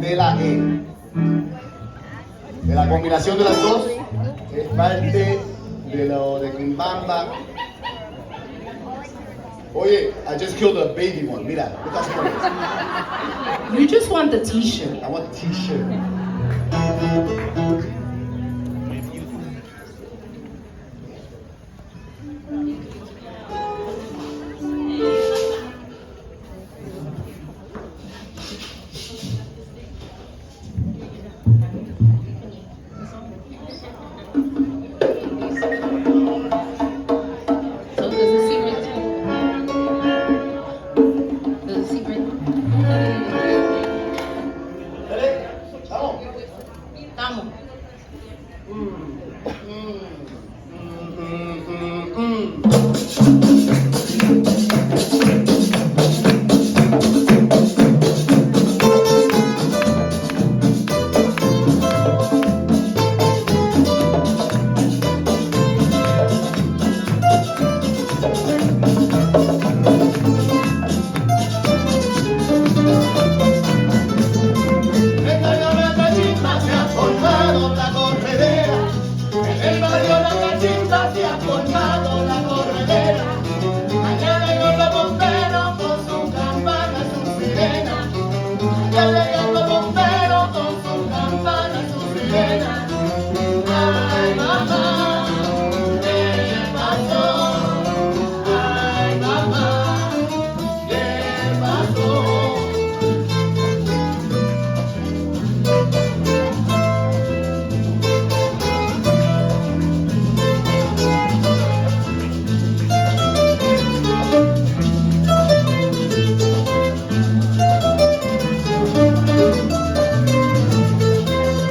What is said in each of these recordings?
de la E. De la combinación de las dos es parte de lo de Kimbamba. Oye, I just killed a baby one. Mira, look how small it is. You just want the t-shirt. I want the t-shirt. So does it see right there? Does it see right Dale, vamos. there? Estamos. En la cachimba se ha formado la corredera. En el barrio la cachimba se ha formado la corredera. Allá llegan los bomberos con su campana, su sirena. Allá llegan los bomberos con su campana, su sirena. Ay, mamá, ¿qué pasó? Ay, mamá, ¿qué pasó?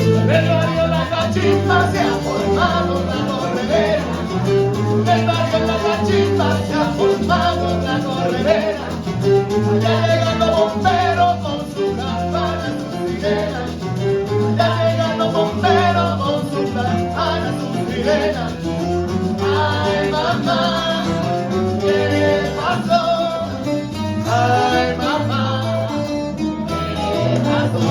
En el barrio La Cachimba se ha formado la corredera. En el barrio La Cachimba se ha formado la corredera. Allá llegan los bomberos con su campana, su sirena. Allá llegan los bomberos con su campana, su sirena. Ay, mamá, ¿qué pasó? Ay, mamá, ¿qué pasó?